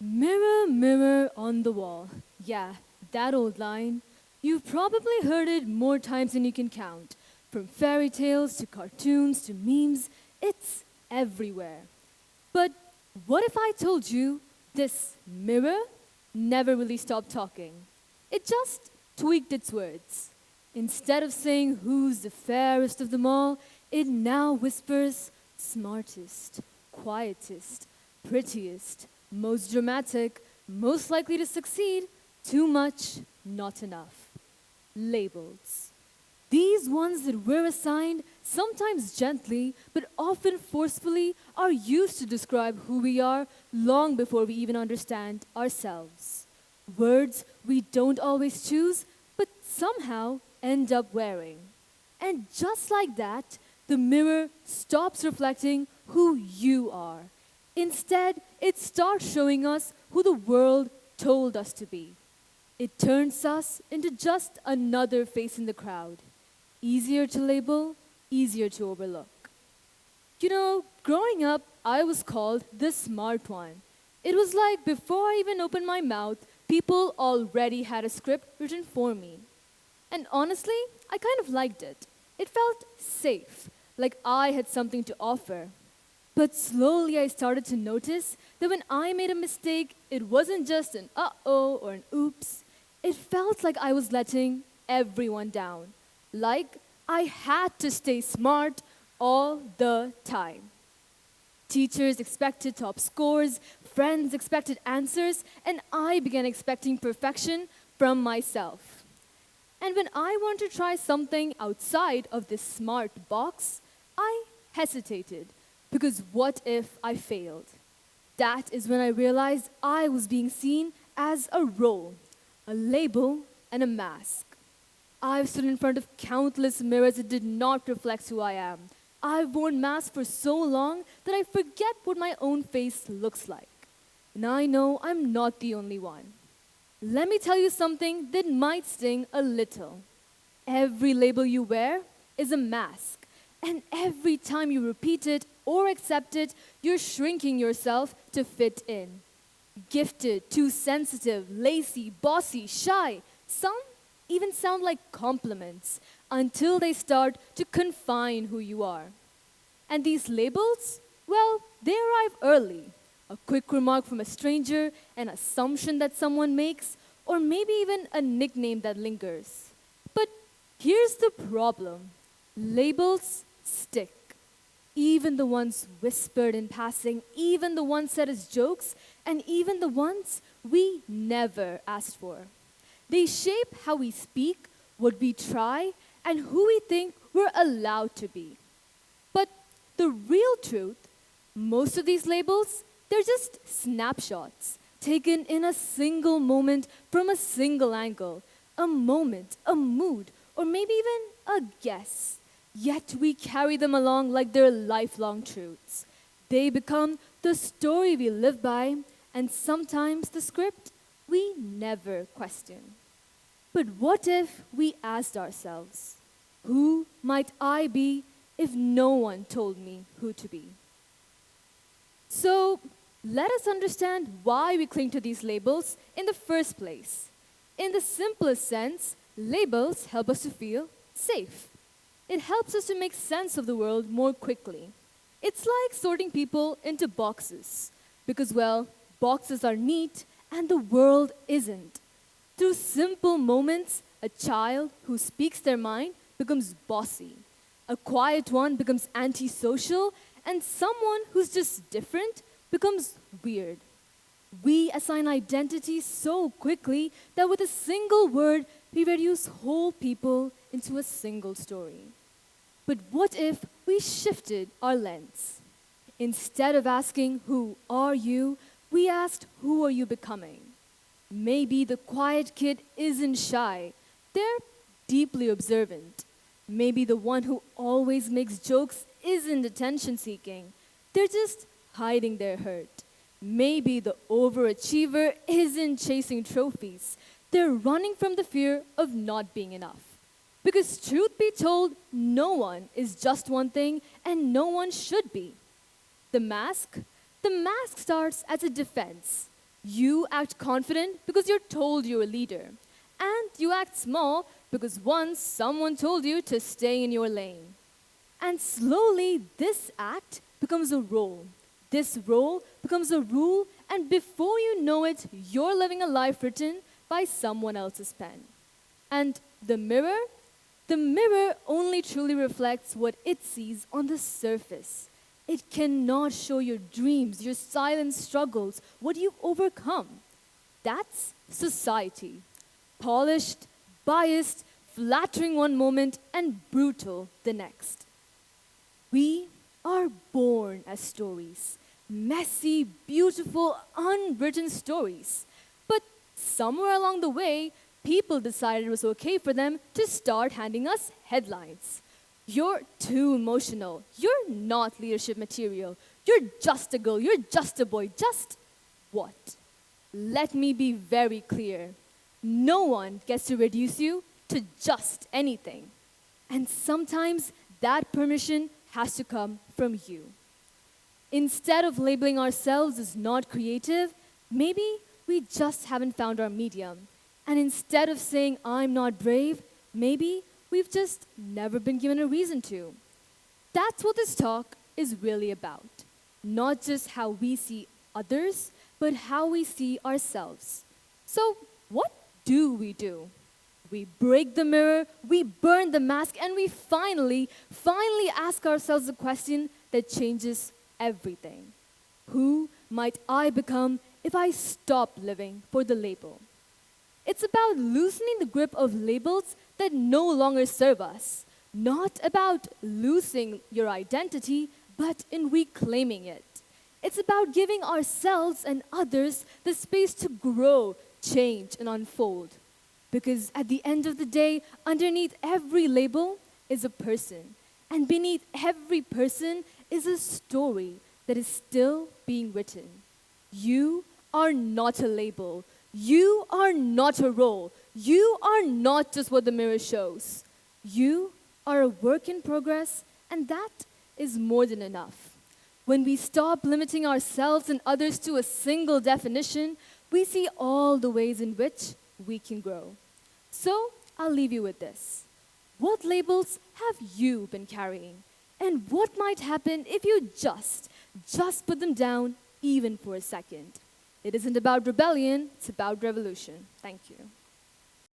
Mirror, mirror on the wall. Yeah, that old line. You've probably heard it more times than you can count. From fairy tales to cartoons to memes, it's everywhere. But what if I told you this mirror never really stopped talking? It just tweaked its words. Instead of saying who's the fairest of them all, it now whispers smartest, quietest, prettiest, most dramatic, most likely to succeed, too much, not enough. Labels. These ones that we're assigned, sometimes gently, but often forcefully, are used to describe who we are long before we even understand ourselves. Words we don't always choose, but somehow end up wearing. And just like that, the mirror stops reflecting who you are. Instead, it starts showing us who the world told us to be. It turns us into just another face in the crowd. Easier to label, easier to overlook. Growing up, I was called the smart one. It was like before I even opened my mouth, people already had a script written for me. And honestly, I kind of liked it. It felt safe, like I had something to offer. But slowly I started to notice that when I made a mistake, it wasn't just an uh oh or an oops. It felt like I was letting everyone down. Like I had to stay smart all the time. Teachers expected top scores, friends expected answers, and I began expecting perfection from myself. And when I wanted to try something outside of this smart box, I hesitated because what if I failed? That is when I realized I was being seen as a role, a label, and a mask. I've stood in front of countless mirrors that did not reflect who I am. I've worn masks for so long that I forget what my own face looks like. And I know I'm not the only one. Let me tell you something that might sting a little. Every label you wear is a mask. And every time you repeat it or accept it, you're shrinking yourself to fit in. Gifted, too sensitive, lazy, bossy, shy. Some even sound like compliments until they start to confine who you are. And these labels, well, they arrive early. A quick remark from a stranger, an assumption that someone makes, or maybe even a nickname that lingers. But here's the problem. Labels stick. Even the ones whispered in passing, even the ones said as jokes, and even the ones we never asked for. They shape how we speak, what we try, and who we think we're allowed to be. But the real truth, most of these labels, they're just snapshots taken in a single moment from a single angle. A moment, a mood, or maybe even a guess. Yet we carry them along like they're lifelong truths. They become the story we live by, and sometimes the script we never question. But what if we asked ourselves, who might I be if no one told me who to be? So let us understand why we cling to these labels in the first place. In the simplest sense, labels help us to feel safe. It helps us to make sense of the world more quickly. It's like sorting people into boxes because, well, boxes are neat and the world isn't. Through simple moments, a child who speaks their mind becomes bossy. A quiet one becomes antisocial, and someone who's just different becomes weird. We assign identity so quickly that with a single word, we reduce whole people into a single story. But what if we shifted our lens? Instead of asking, who are you, we asked, who are you becoming? Maybe the quiet kid isn't shy. They're deeply observant. Maybe the one who always makes jokes isn't attention seeking. They're just hiding their hurt. Maybe the overachiever isn't chasing trophies. They're running from the fear of not being enough. Because truth be told, no one is just one thing and no one should be. The mask? The mask starts as a defense. You act confident because you're told you're a leader. And you act small because once someone told you to stay in your lane. And slowly, this act becomes a role. This role becomes a rule, and before you know it, you're living a life written by someone else's pen. And the mirror? The mirror only truly reflects what it sees on the surface. It cannot show your dreams, your silent struggles, what you've overcome. That's society. Polished, biased, flattering one moment, and brutal the next. We are born as stories. Messy, beautiful, unwritten stories. But somewhere along the way, people decided it was okay for them to start handing us headlines. You're too emotional. You're not leadership material. You're just a girl. You're just a boy. Just what? Let me be very clear. No one gets to reduce you to just anything. And sometimes that permission has to come from you. Instead of labeling ourselves as not creative, maybe we just haven't found our medium. And instead of saying, I'm not brave, maybe we've just never been given a reason to. That's what this talk is really about. Not just how we see others, but how we see ourselves. So, what do? We break the mirror, we burn the mask, and we finally ask ourselves a question that changes everything. Who might I become if I stop living for the label? It's about loosening the grip of labels that no longer serve us. Not about losing your identity, but in reclaiming it. It's about giving ourselves and others the space to grow, change, and unfold. Because at the end of the day, underneath every label is a person. And beneath every person is a story that is still being written. You are not a label. You are not a role. You are not just what the mirror shows. You are a work in progress, and that is more than enough. When we stop limiting ourselves and others to a single definition, we see all the ways in which we can grow. So, I'll leave you with this. What labels have you been carrying? And what might happen if you just put them down even for a second? It isn't about rebellion, it's about revolution. Thank you.